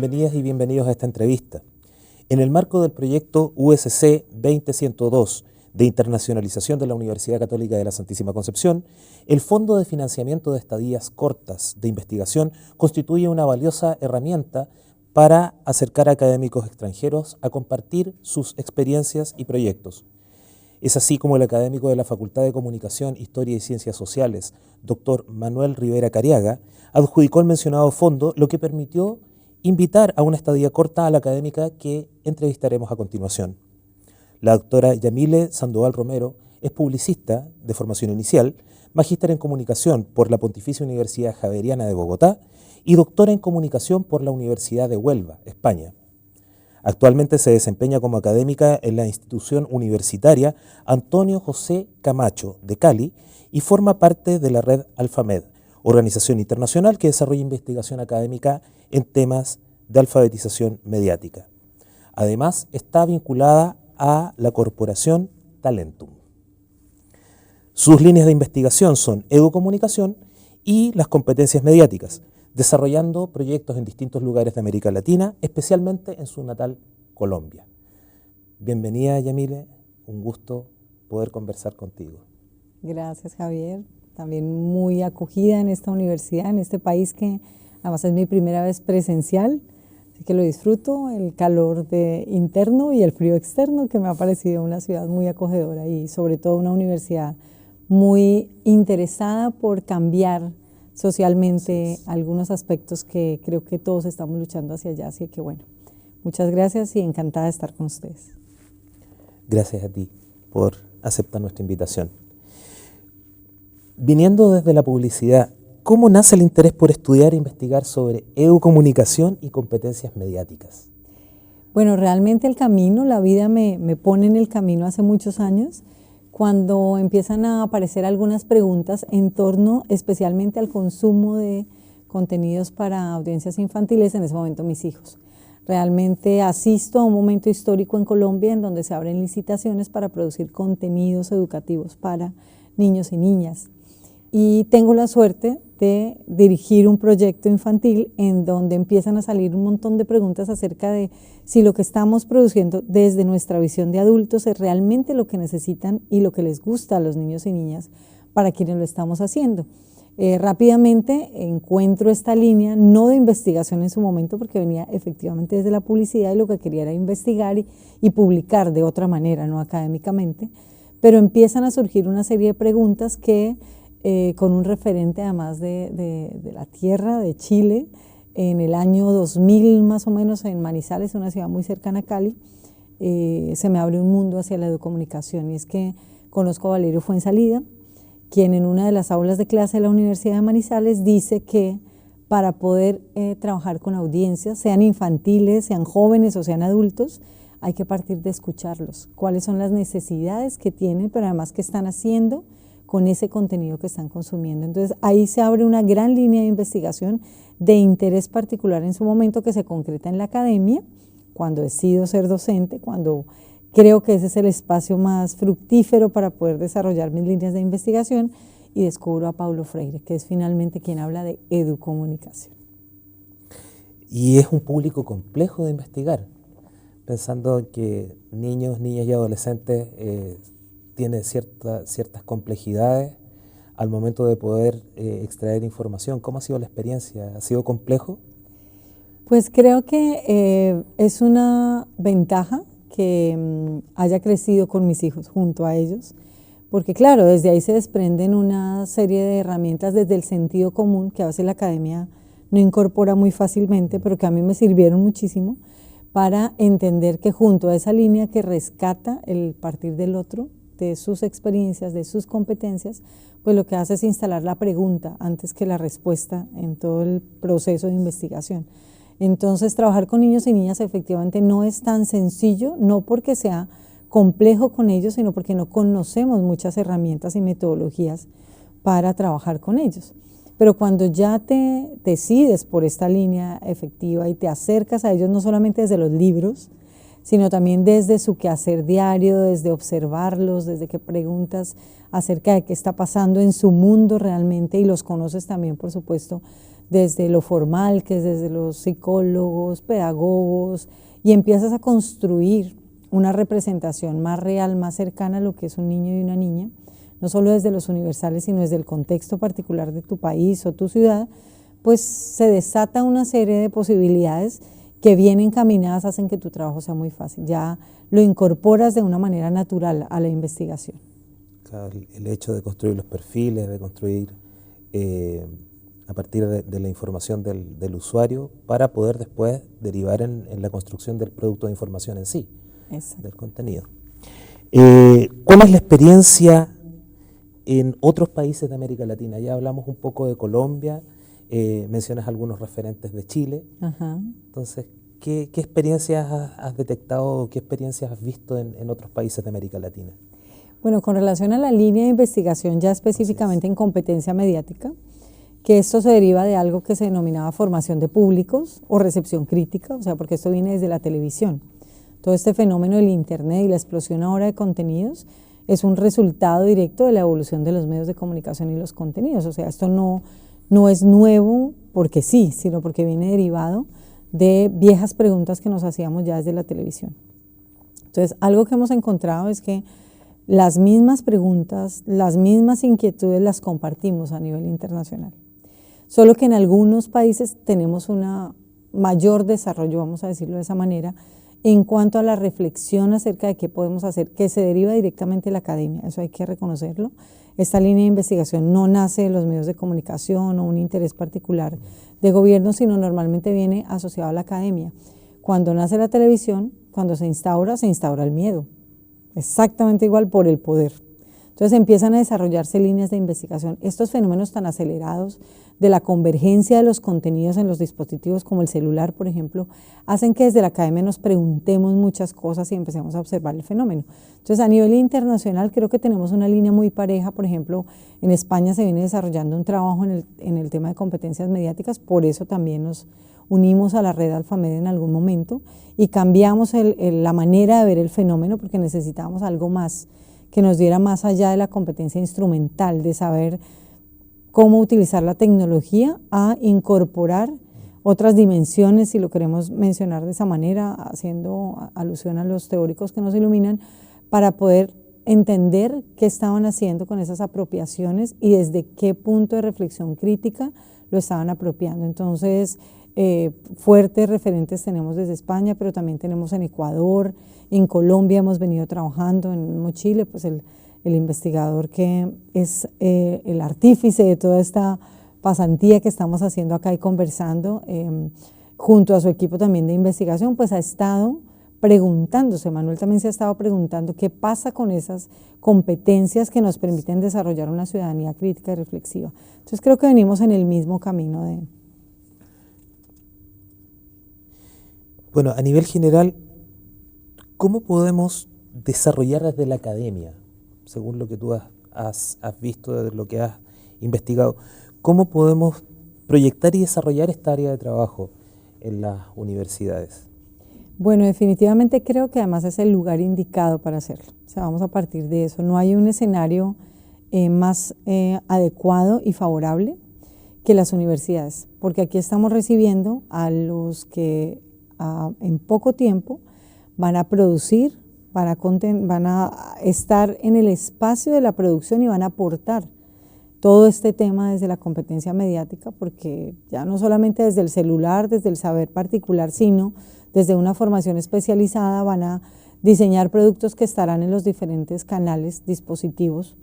bienvenidas y bienvenidos a esta entrevista. En el marco del proyecto USC 20102 de internacionalización de la Universidad Católica de la Santísima Concepción, el Fondo de Financiamiento de Estadías Cortas de Investigación constituye una valiosa herramienta para acercar a académicos extranjeros a compartir sus experiencias y proyectos. Es así como el académico de la Facultad de Comunicación, Historia y Ciencias Sociales, Dr. Manuel Rivera Cariaga, adjudicó el mencionado fondo, lo que permitió invitar a una estadía corta a la académica que entrevistaremos a continuación. La doctora Yamile Sandoval Romero es publicista de formación inicial, magíster en comunicación por la Pontificia Universidad Javeriana de Bogotá y doctora en comunicación por la Universidad de Huelva, España. Actualmente se desempeña como académica en la institución universitaria Antonio José Camacho de Cali y forma parte de la red Alfamed, organización internacional que desarrolla investigación académica en temas de alfabetización mediática. Además, está vinculada a la corporación Talentum. Sus líneas de investigación son educomunicación y las competencias mediáticas, desarrollando proyectos en distintos lugares de América Latina, especialmente en su natal Colombia. Bienvenida, Yamile, un gusto poder conversar contigo. Gracias, Javier. También muy acogida en esta universidad, en este país que además es mi primera vez presencial, así que lo disfruto, el calor interno y el frío externo, que me ha parecido una ciudad muy acogedora y sobre todo una universidad muy interesada por cambiar socialmente algunos aspectos que creo que todos estamos luchando hacia allá, así que bueno, muchas gracias y encantada de estar con ustedes. Gracias a ti por aceptar nuestra invitación. Viniendo desde la publicidad, ¿cómo nace el interés por estudiar e investigar sobre educomunicación y competencias mediáticas? Bueno, realmente el camino, la vida me pone en el camino hace muchos años, cuando empiezan a aparecer algunas preguntas en torno especialmente al consumo de contenidos para audiencias infantiles, en ese momento mis hijos. Realmente asisto a un momento histórico en Colombia en donde se abren licitaciones para producir contenidos educativos para niños y niñas. Y tengo la suerte de dirigir un proyecto infantil en donde empiezan a salir un montón de preguntas acerca de si lo que estamos produciendo desde nuestra visión de adultos es realmente lo que necesitan y lo que les gusta a los niños y niñas para quienes lo estamos haciendo. Rápidamente encuentro esta línea, no de investigación en su momento, porque venía efectivamente desde la publicidad y lo que quería era investigar y publicar de otra manera, no académicamente, pero empiezan a surgir una serie de preguntas que con un referente además de la tierra, de Chile, en el año 2000 más o menos en Manizales, una ciudad muy cercana a Cali, se me abre un mundo hacia la educomunicación y es que conozco a Valerio Fuensalida, quien en una de las aulas de clase de la Universidad de Manizales dice que para poder trabajar con audiencias, sean infantiles, sean jóvenes o sean adultos, hay que partir de escucharlos, cuáles son las necesidades que tienen, pero además qué están haciendo con ese contenido que están consumiendo. Entonces ahí se abre una gran línea de investigación de interés particular en su momento que se concreta en la academia, cuando decido ser docente, cuando creo que ese es el espacio más fructífero para poder desarrollar mis líneas de investigación y descubro a Paulo Freire, que es finalmente quien habla de educomunicación. Y es un público complejo de investigar, pensando que niños, niñas y adolescentes tiene ciertas complejidades al momento de poder extraer información. ¿Cómo ha sido la experiencia? ¿Ha sido complejo? Pues creo que es una ventaja que haya crecido con mis hijos, junto a ellos, porque claro, desde ahí se desprenden una serie de herramientas desde el sentido común, que a veces la academia no incorpora muy fácilmente, pero que a mí me sirvieron muchísimo para entender que junto a esa línea que rescata el partir del otro, de sus experiencias, de sus competencias, pues lo que hace es instalar la pregunta antes que la respuesta en todo el proceso de investigación. Entonces, trabajar con niños y niñas efectivamente no es tan sencillo, no porque sea complejo con ellos, sino porque no conocemos muchas herramientas y metodologías para trabajar con ellos. Pero cuando ya te decides por esta línea efectiva y te acercas a ellos no solamente desde los libros, sino también desde su quehacer diario, desde observarlos, desde que preguntas acerca de qué está pasando en su mundo realmente y los conoces también, por supuesto, desde lo formal, que es desde los psicólogos, pedagogos, y empiezas a construir una representación más real, más cercana a lo que es un niño y una niña, no solo desde los universales, sino desde el contexto particular de tu país o tu ciudad, pues se desata una serie de posibilidades que bien encaminadas hacen que tu trabajo sea muy fácil. Ya lo incorporas de una manera natural a la investigación. Claro, el hecho de construir los perfiles, de construir a partir de la información del usuario para poder después derivar en la construcción del producto de información en sí, Exacto. del contenido. ¿Cuál es la experiencia en otros países de América Latina? Ya hablamos un poco de Colombia, mencionas algunos referentes de Chile. Ajá. Entonces, ¿qué experiencias has detectado, qué experiencias has visto en otros países de América Latina? Bueno, con relación a la línea de investigación ya específicamente en competencia mediática, que esto se deriva de algo que se denominaba formación de públicos o recepción crítica, o sea, porque esto viene desde la televisión. Todo este fenómeno del Internet y la explosión ahora de contenidos es un resultado directo de la evolución de los medios de comunicación y los contenidos. O sea, esto no es nuevo porque sí, sino porque viene derivado de viejas preguntas que nos hacíamos ya desde la televisión. Entonces, algo que hemos encontrado es que las mismas preguntas, las mismas inquietudes las compartimos a nivel internacional. Solo que en algunos países tenemos un mayor desarrollo, vamos a decirlo de esa manera, en cuanto a la reflexión acerca de qué podemos hacer, que se deriva directamente de la academia, eso hay que reconocerlo. Esta línea de investigación no nace de los medios de comunicación o un interés particular de gobierno, sino normalmente viene asociado a la academia. Cuando nace la televisión, cuando se instaura el miedo, exactamente igual por el poder. Entonces empiezan a desarrollarse líneas de investigación. Estos fenómenos tan acelerados de la convergencia de los contenidos en los dispositivos como el celular, por ejemplo, hacen que desde la academia nos preguntemos muchas cosas y empecemos a observar el fenómeno. Entonces a nivel internacional creo que tenemos una línea muy pareja. Por ejemplo, en España se viene desarrollando un trabajo en el tema de competencias mediáticas, por eso también nos unimos a la red Alfamed en algún momento y cambiamos la manera de ver el fenómeno porque necesitábamos algo más que nos diera más allá de la competencia instrumental, de saber cómo utilizar la tecnología a incorporar otras dimensiones, si lo queremos mencionar de esa manera, haciendo alusión a los teóricos que nos iluminan, para poder entender qué estaban haciendo con esas apropiaciones y desde qué punto de reflexión crítica lo estaban apropiando. Entonces, fuertes referentes tenemos desde España, pero también tenemos en Ecuador, en Colombia hemos venido trabajando, en Chile, pues el investigador que es el artífice de toda esta pasantía que estamos haciendo acá y conversando, junto a su equipo también de investigación, pues ha estado preguntándose, Manuel también se ha estado preguntando qué pasa con esas competencias que nos permiten desarrollar una ciudadanía crítica y reflexiva. Entonces creo que venimos en el mismo camino de... Bueno, a nivel general, ¿cómo podemos desarrollar desde la academia, según lo que tú has visto, desde lo que has investigado, cómo podemos proyectar y desarrollar esta área de trabajo en las universidades? Bueno, definitivamente creo que además es el lugar indicado para hacerlo. O sea, vamos a partir de eso. No hay un escenario más adecuado y favorable que las universidades, porque aquí estamos recibiendo a los que en poco tiempo van a producir, van a estar en el espacio de la producción y van a aportar todo este tema desde la competencia mediática, porque ya no solamente desde el celular, desde el saber particular, sino desde una formación especializada van a diseñar productos que estarán en los diferentes canales, dispositivos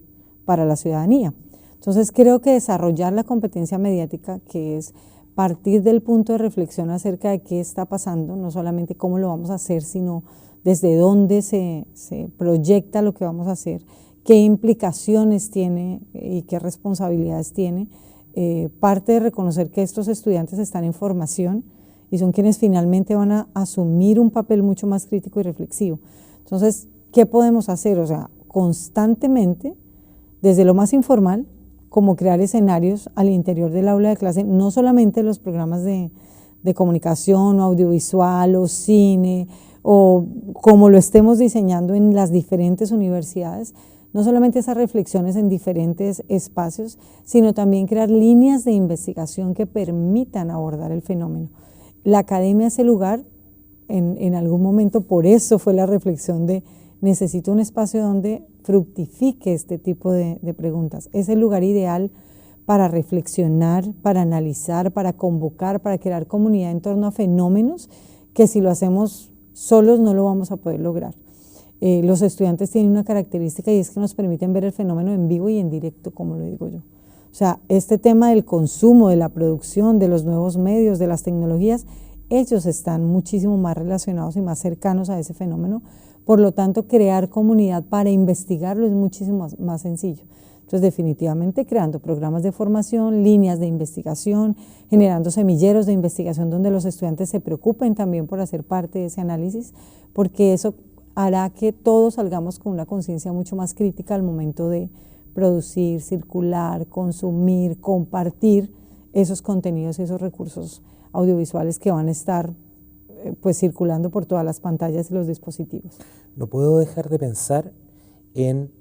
para la ciudadanía. Entonces creo que desarrollar la competencia mediática, que es partir del punto de reflexión acerca de qué está pasando, no solamente cómo lo vamos a hacer, sino desde dónde se proyecta lo que vamos a hacer, qué implicaciones tiene y qué responsabilidades tiene. Parte de reconocer que estos estudiantes están en formación y son quienes finalmente van a asumir un papel mucho más crítico y reflexivo. Entonces, ¿qué podemos hacer? O sea, constantemente, desde lo más informal, como crear escenarios al interior del aula de clase, no solamente los programas de comunicación o audiovisual o cine o como lo estemos diseñando en las diferentes universidades, no solamente esas reflexiones en diferentes espacios, sino también crear líneas de investigación que permitan abordar el fenómeno. La academia es el lugar, en algún momento, por eso fue la reflexión de necesito un espacio donde fructifique este tipo de preguntas. Es el lugar ideal para reflexionar, para analizar, para convocar, para crear comunidad en torno a fenómenos que si lo hacemos solos no lo vamos a poder lograr. Los estudiantes tienen una característica y es que nos permiten ver el fenómeno en vivo y en directo, como lo digo yo. O sea, este tema del consumo, de la producción, de los nuevos medios, de las tecnologías, ellos están muchísimo más relacionados y más cercanos a ese fenómeno. Por lo tanto, crear comunidad para investigarlo es muchísimo más sencillo. Entonces, definitivamente creando programas de formación, líneas de investigación, generando semilleros de investigación donde los estudiantes se preocupen también por hacer parte de ese análisis, porque eso hará que todos salgamos con una conciencia mucho más crítica al momento de producir, circular, consumir, compartir esos contenidos y esos recursos audiovisuales que van a estar pues circulando por todas las pantallas y los dispositivos. No puedo dejar de pensar en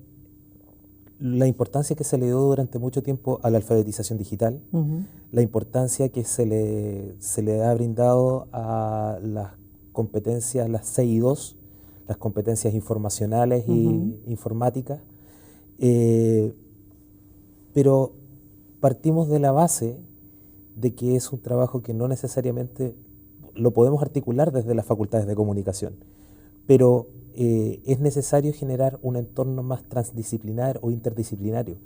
la importancia que se le dio durante mucho tiempo a la alfabetización digital, la importancia que se le ha brindado a las competencias, las CI2, las competencias informacionales y informáticas, pero partimos de la base de que es un trabajo que no necesariamente lo podemos articular desde las facultades de comunicación, pero es necesario generar un entorno más transdisciplinar o interdisciplinario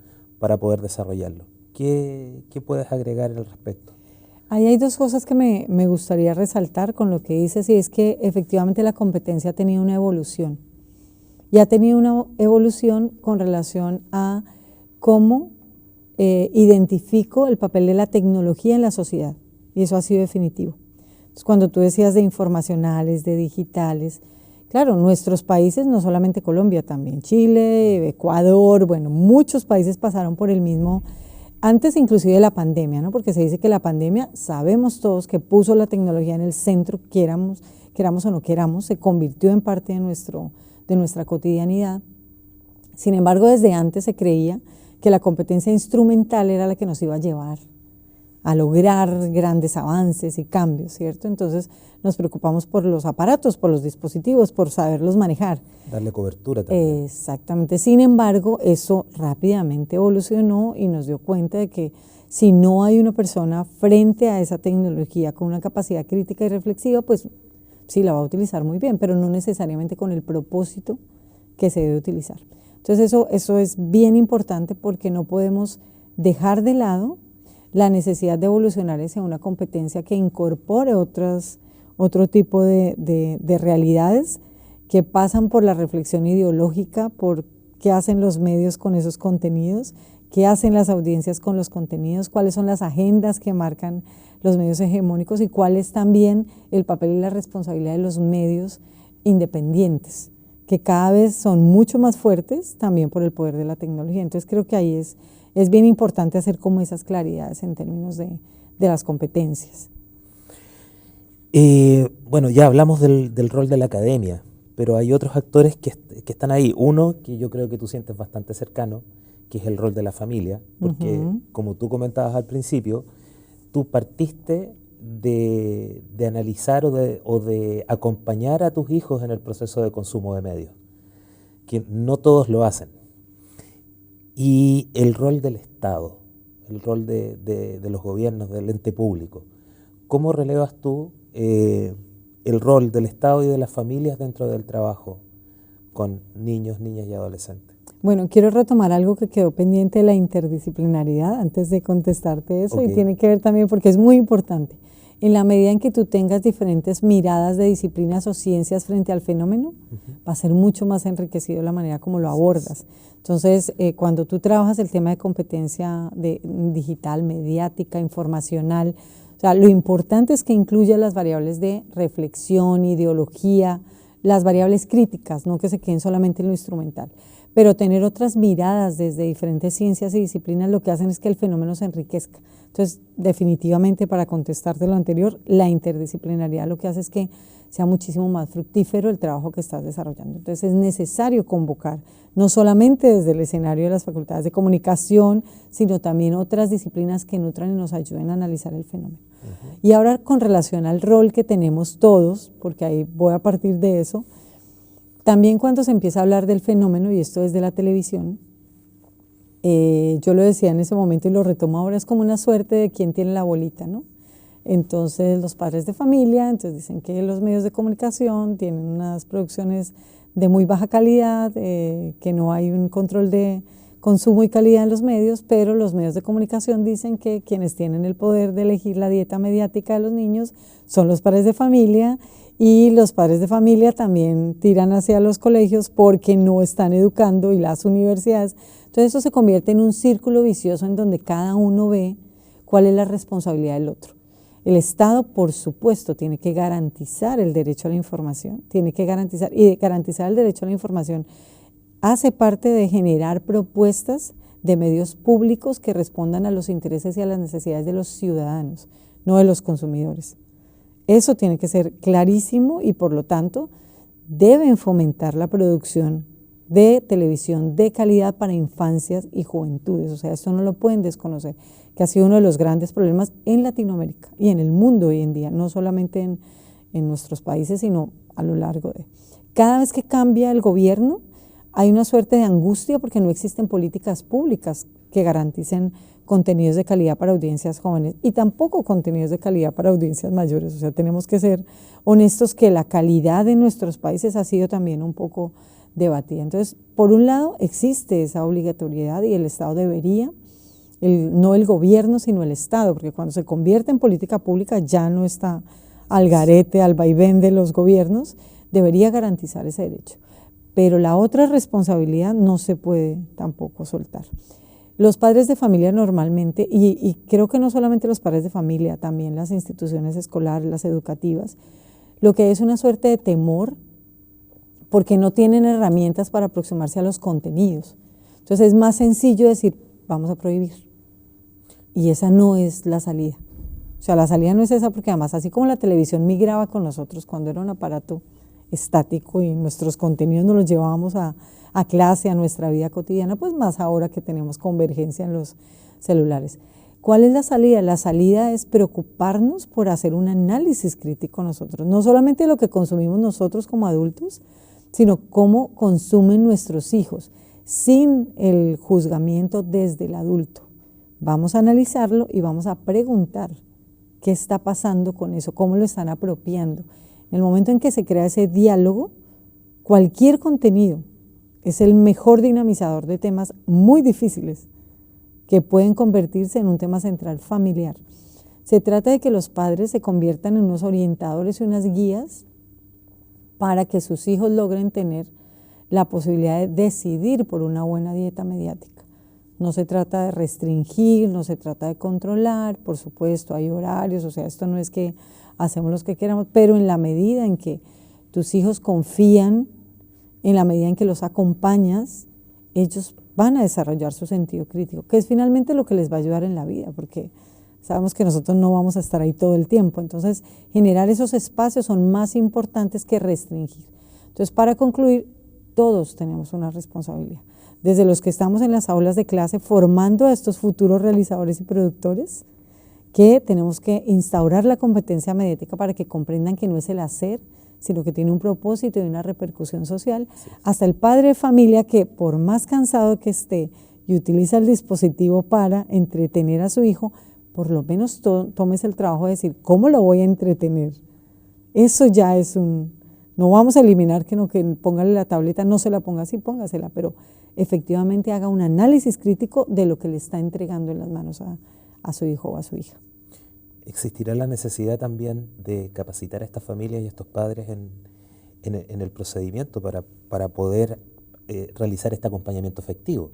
para poder desarrollarlo. ¿Qué puedes agregar al respecto? Ahí hay dos cosas que me gustaría resaltar con lo que dices, y es que efectivamente la competencia ha tenido una evolución. Y ha tenido una evolución con relación a cómo identifico el papel de la tecnología en la sociedad. Y eso ha sido definitivo. Entonces, cuando tú decías de informacionales, de digitales, claro, nuestros países, no solamente Colombia, también Chile, Ecuador, bueno, muchos países pasaron por el mismo, antes inclusive de la pandemia, ¿no? Porque se dice que la pandemia, sabemos todos que puso la tecnología en el centro, queramos o no queramos, se convirtió en parte de nuestra cotidianidad. Sin embargo, desde antes se creía que la competencia instrumental era la que nos iba a llevar a lograr grandes avances y cambios, ¿cierto? Entonces nos preocupamos por los aparatos, por los dispositivos, por saberlos manejar. Darle cobertura también. Exactamente. Sin embargo, eso rápidamente evolucionó y nos dio cuenta de que si no hay una persona frente a esa tecnología con una capacidad crítica y reflexiva, pues sí la va a utilizar muy bien, pero no necesariamente con el propósito que se debe utilizar. Entonces eso es bien importante porque no podemos dejar de lado la necesidad de evolucionar hacia una competencia que incorpore otro tipo de realidades que pasan por la reflexión ideológica, por qué hacen los medios con esos contenidos, qué hacen las audiencias con los contenidos, cuáles son las agendas que marcan los medios hegemónicos y cuál es también el papel y la responsabilidad de los medios independientes, que cada vez son mucho más fuertes también por el poder de la tecnología. Entonces creo que ahí es bien importante hacer como esas claridades en términos de las competencias. Bueno, ya hablamos del rol de la academia, pero hay otros actores que están ahí. Uno que yo creo que tú sientes bastante cercano, que es el rol de la familia, porque como tú comentabas al principio, tú partiste de analizar o de acompañar a tus hijos en el proceso de consumo de medios, que no todos lo hacen. Y el rol del Estado, el rol de los gobiernos, del ente público. ¿Cómo relevas tú el rol del Estado y de las familias dentro del trabajo con niños, niñas y adolescentes? Bueno, quiero retomar algo que quedó pendiente de la interdisciplinaridad antes de contestarte eso, y tiene que ver también porque es muy importante. En la medida en que tú tengas diferentes miradas de disciplinas o ciencias frente al fenómeno, va a ser mucho más enriquecido la manera como lo abordas. Entonces, cuando tú trabajas el tema de competencia digital, mediática, informacional, o sea, lo importante es que incluya las variables de reflexión, ideología, las variables críticas, no que se queden solamente en lo instrumental. Pero tener otras miradas desde diferentes ciencias y disciplinas lo que hacen es que el fenómeno se enriquezca. Entonces, definitivamente, para contestarte lo anterior, la interdisciplinariedad lo que hace es que sea muchísimo más fructífero el trabajo que estás desarrollando. Entonces, es necesario convocar, no solamente desde el escenario de las facultades de comunicación, sino también otras disciplinas que nutran y nos ayuden a analizar el fenómeno. Y ahora, con relación al rol que tenemos todos, porque ahí voy a partir de eso, también cuando se empieza a hablar del fenómeno, y esto es de la televisión, yo lo decía en ese momento y lo retomo ahora, es como una suerte de quién tiene la bolita, ¿no? Entonces los padres de familia, entonces dicen que los medios de comunicación tienen unas producciones de muy baja calidad, que no hay un control de consumo y calidad en los medios, pero los medios de comunicación dicen que quienes tienen el poder de elegir la dieta mediática de los niños son los padres de familia, y los padres de familia también tiran hacia los colegios porque no están educando, y las universidades. Entonces eso se convierte en un círculo vicioso en donde cada uno ve cuál es la responsabilidad del otro. El Estado, por supuesto, tiene que garantizar el derecho a la información, tiene que garantizar, y garantizar el derecho a la información hace parte de generar propuestas de medios públicos que respondan a los intereses y a las necesidades de los ciudadanos, no de los consumidores. Eso tiene que ser clarísimo, y por lo tanto deben fomentar la producción de televisión de calidad para infancias y juventudes. O sea, esto no lo pueden desconocer, que ha sido uno de los grandes problemas en Latinoamérica y en el mundo hoy en día, no solamente en nuestros países, sino a lo largo de. Cada vez que cambia el gobierno, hay una suerte de angustia porque no existen políticas públicas que garanticen contenidos de calidad para audiencias jóvenes, y tampoco contenidos de calidad para audiencias mayores. O sea, tenemos que ser honestos que la calidad de nuestros países ha sido también un poco debatida. Entonces, por un lado, existe esa obligatoriedad y el Estado debería, no el gobierno, sino el Estado, porque cuando se convierte en política pública ya no está al garete, al vaivén de los gobiernos, debería garantizar ese derecho. Pero la otra responsabilidad no se puede tampoco soltar. Los padres de familia normalmente, y creo que no solamente los padres de familia, también las instituciones escolares, las educativas, lo que es una suerte de temor porque no tienen herramientas para aproximarse a los contenidos. Entonces es más sencillo decir, vamos a prohibir. Y esa no es la salida. O sea, la salida no es esa, porque además, así como la televisión migraba con nosotros cuando era un aparato estático y nuestros contenidos nos los llevábamos a clase, a nuestra vida cotidiana, pues más ahora que tenemos convergencia en los celulares. ¿Cuál es la salida? La salida es preocuparnos por hacer un análisis crítico nosotros, no solamente lo que consumimos nosotros como adultos, sino cómo consumen nuestros hijos, sin el juzgamiento desde el adulto. Vamos a analizarlo y vamos a preguntar qué está pasando con eso, cómo lo están apropiando. En el momento en que se crea ese diálogo, cualquier contenido es el mejor dinamizador de temas muy difíciles que pueden convertirse en un tema central familiar. Se trata de que los padres se conviertan en unos orientadores y unas guías para que sus hijos logren tener la posibilidad de decidir por una buena dieta mediática. No se trata de restringir, no se trata de controlar, por supuesto hay horarios, o sea, esto no es que hacemos lo que queramos, pero en la medida en que tus hijos confían, en la medida en que los acompañas, ellos van a desarrollar su sentido crítico, que es finalmente lo que les va a ayudar en la vida, porque sabemos que nosotros no vamos a estar ahí todo el tiempo. Entonces, generar esos espacios son más importantes que restringir. Entonces, para concluir, todos tenemos una responsabilidad. Desde los que estamos en las aulas de clase formando a estos futuros realizadores y productores, que tenemos que instaurar la competencia mediática para que comprendan que no es el hacer, sino que tiene un propósito y una repercusión social, sí. Hasta el padre de familia que, por más cansado que esté y utiliza el dispositivo para entretener a su hijo, por lo menos tomes el trabajo de decir, ¿cómo lo voy a entretener? Eso ya es no vamos a eliminar que póngale la tableta, no se la ponga así, póngasela, pero efectivamente haga un análisis crítico de lo que le está entregando en las manos a su hijo o a su hija. ¿Existirá la necesidad también de capacitar a estas familias y a estos padres en el procedimiento para poder realizar este acompañamiento efectivo?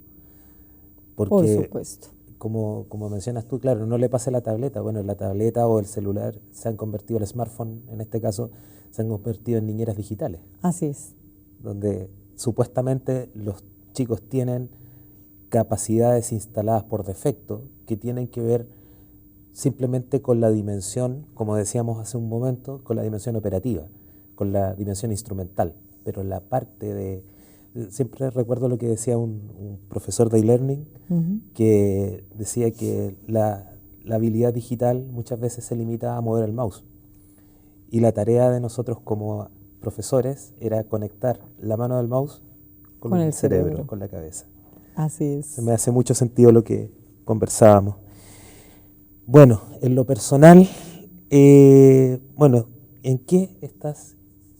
Porque, por supuesto. Como mencionas tú, claro, no le pase la tableta. Bueno, la tableta o el celular se han convertido, el smartphone en este caso, se han convertido en niñeras digitales. Así es. Donde supuestamente los chicos tienen capacidades instaladas por defecto que tienen que ver simplemente con la dimensión, como decíamos hace un momento, con la dimensión operativa, con la dimensión instrumental, pero la parte de... Siempre recuerdo lo que decía un profesor de e-learning, que decía que la habilidad digital muchas veces se limita a mover el mouse. Y la tarea de nosotros como profesores era conectar la mano del mouse con el cerebro, con la cabeza. Así es. Se me hace mucho sentido lo que conversábamos. Bueno, en lo personal, ¿en qué estás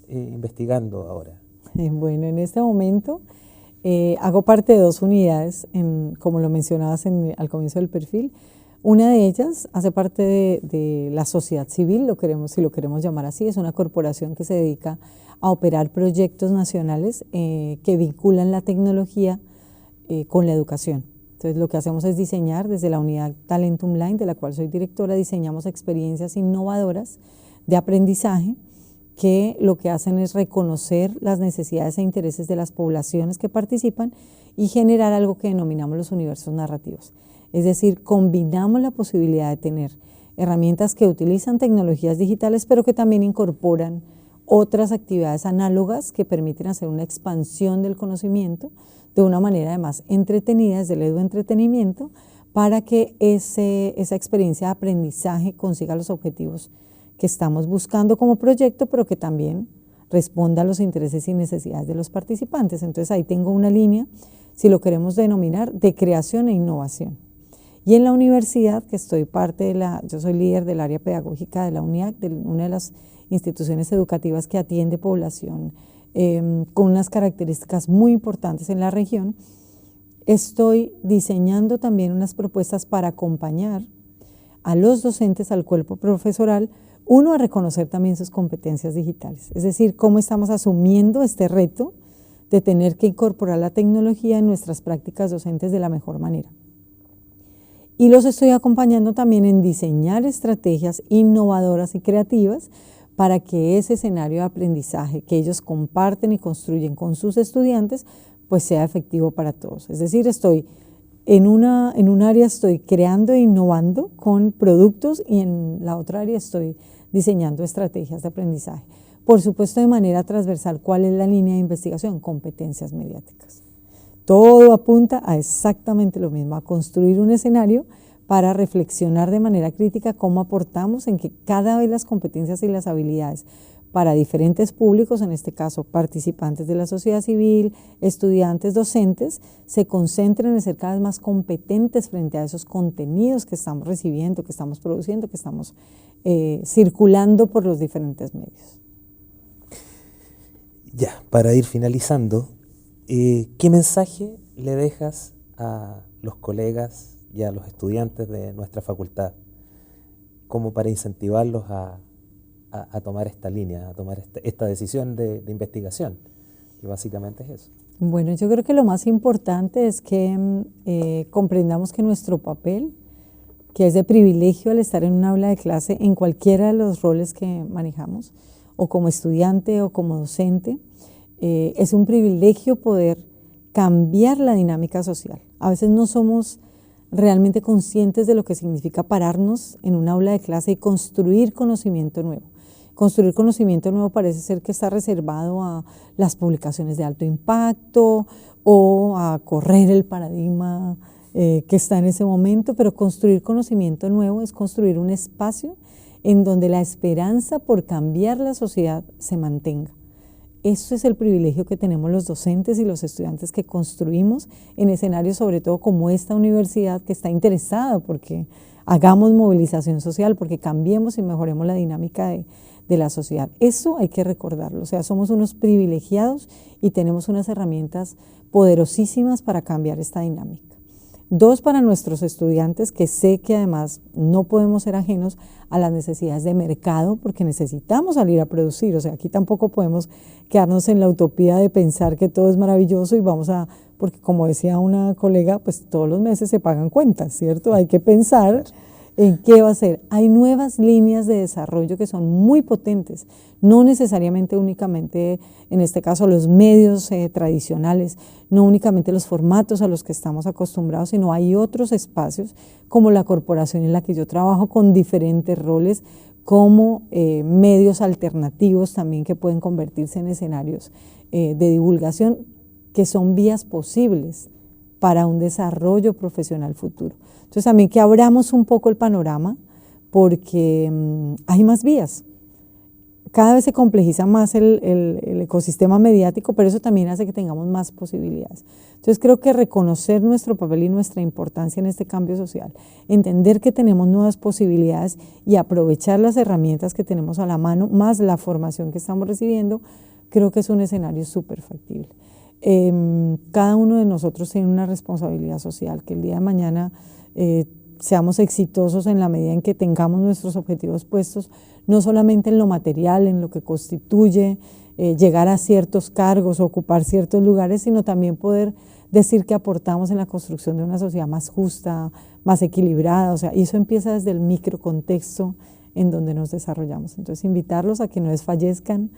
investigando ahora? Bueno, en este momento hago parte de 2 unidades, como lo mencionabas al comienzo del perfil. Una de ellas hace parte de la sociedad civil, si lo queremos llamar así. Es una corporación que se dedica a operar proyectos nacionales que vinculan la tecnología con la educación. Entonces, lo que hacemos es diseñar desde la unidad Talentum Line, de la cual soy directora, diseñamos experiencias innovadoras de aprendizaje que lo que hacen es reconocer las necesidades e intereses de las poblaciones que participan y generar algo que denominamos los universos narrativos. Es decir, combinamos la posibilidad de tener herramientas que utilizan tecnologías digitales, pero que también incorporan otras actividades análogas que permiten hacer una expansión del conocimiento de una manera además entretenida, desde el eduentretenimiento, para que esa experiencia de aprendizaje consiga los objetivos que estamos buscando como proyecto, pero que también responda a los intereses y necesidades de los participantes. Entonces ahí tengo una línea, si lo queremos denominar, de creación e innovación. Y en la universidad, que yo soy líder del área pedagógica de la UNIAC, de una de las instituciones educativas que atiende población con unas características muy importantes en la región, estoy diseñando también unas propuestas para acompañar a los docentes, al cuerpo profesoral, a reconocer también sus competencias digitales. Es decir, cómo estamos asumiendo este reto de tener que incorporar la tecnología en nuestras prácticas docentes de la mejor manera. Y los estoy acompañando también en diseñar estrategias innovadoras y creativas para que ese escenario de aprendizaje que ellos comparten y construyen con sus estudiantes, pues sea efectivo para todos. Es decir, estoy en un área estoy creando e innovando con productos y en la otra área estoy diseñando estrategias de aprendizaje. Por supuesto, de manera transversal, ¿cuál es la línea de investigación? Competencias mediáticas. Todo apunta a exactamente lo mismo, a construir un escenario para reflexionar de manera crítica cómo aportamos en que cada vez las competencias y las habilidades para diferentes públicos, en este caso participantes de la sociedad civil, estudiantes, docentes, se concentren en ser cada vez más competentes frente a esos contenidos que estamos recibiendo, que estamos produciendo, que estamos circulando por los diferentes medios. Ya, para ir finalizando, ¿qué mensaje le dejas a los colegas y a los estudiantes de nuestra facultad como para incentivarlos a tomar esta línea, a tomar esta decisión de investigación? Y básicamente es eso. Bueno, yo creo que lo más importante es que comprendamos que nuestro papel, que es de privilegio al estar en un aula de clase en cualquiera de los roles que manejamos, o como estudiante o como docente, es un privilegio poder cambiar la dinámica social. A veces no somos realmente conscientes de lo que significa pararnos en un aula de clase y construir conocimiento nuevo. Construir conocimiento nuevo parece ser que está reservado a las publicaciones de alto impacto o a correr el paradigma que está en ese momento, pero construir conocimiento nuevo es construir un espacio en donde la esperanza por cambiar la sociedad se mantenga. Eso es el privilegio que tenemos los docentes y los estudiantes que construimos en escenarios, sobre todo como esta universidad, que está interesada porque hagamos movilización social, porque cambiemos y mejoremos la dinámica de la sociedad. Eso hay que recordarlo, o sea, somos unos privilegiados y tenemos unas herramientas poderosísimas para cambiar esta dinámica. 2, para nuestros estudiantes, que sé que además no podemos ser ajenos a las necesidades de mercado, porque necesitamos salir a producir. O sea, aquí tampoco podemos quedarnos en la utopía de pensar que todo es maravilloso y porque como decía una colega, pues todos los meses se pagan cuentas, ¿cierto? Hay que pensar ¿En qué va a ser? Hay nuevas líneas de desarrollo que son muy potentes, no necesariamente únicamente, en este caso, los medios tradicionales, no únicamente los formatos a los que estamos acostumbrados, sino hay otros espacios como la corporación en la que yo trabajo con diferentes roles, como medios alternativos también que pueden convertirse en escenarios de divulgación, que son vías posibles para un desarrollo profesional futuro. Entonces también que abramos un poco el panorama porque hay más vías. Cada vez se complejiza más el ecosistema mediático, pero eso también hace que tengamos más posibilidades. Entonces creo que reconocer nuestro papel y nuestra importancia en este cambio social, entender que tenemos nuevas posibilidades y aprovechar las herramientas que tenemos a la mano, más la formación que estamos recibiendo, creo que es un escenario súper factible. Cada uno de nosotros tiene una responsabilidad social, que el día de mañana seamos exitosos en la medida en que tengamos nuestros objetivos puestos, no solamente en lo material, en lo que constituye llegar a ciertos cargos, ocupar ciertos lugares, sino también poder decir que aportamos en la construcción de una sociedad más justa, más equilibrada, o sea, y eso empieza desde el microcontexto en donde nos desarrollamos. Entonces, invitarlos a que no desfallezcan,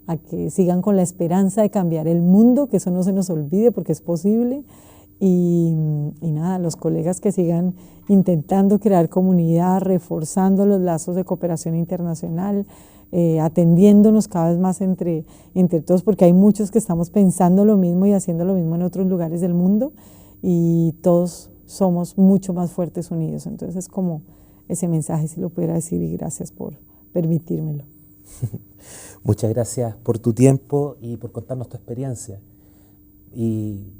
a que sigan con la esperanza de cambiar el mundo, que eso no se nos olvide porque es posible, y nada, los colegas que sigan intentando crear comunidad, reforzando los lazos de cooperación internacional, atendiéndonos cada vez más entre todos, porque hay muchos que estamos pensando lo mismo y haciendo lo mismo en otros lugares del mundo, y todos somos mucho más fuertes unidos. Entonces es como ese mensaje, si lo pudiera decir, y gracias por permitírmelo. Muchas gracias por tu tiempo y por contarnos tu experiencia y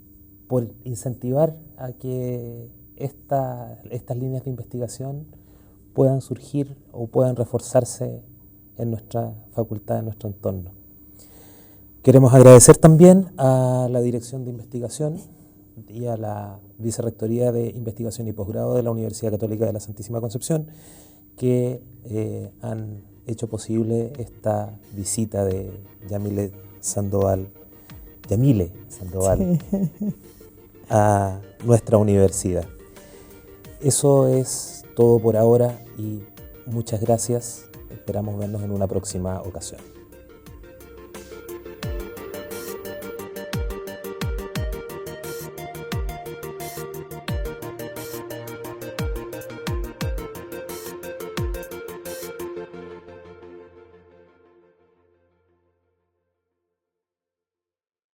por incentivar a que estas líneas de investigación puedan surgir o puedan reforzarse en nuestra facultad, en nuestro entorno. Queremos agradecer también a la Dirección de Investigación y a la Vicerrectoría de Investigación y Posgrado de la Universidad Católica de la Santísima Concepción, que han hecho posible esta visita de Yamile Sandoval sí, a nuestra universidad. Eso es todo por ahora y muchas gracias. Esperamos vernos en una próxima ocasión.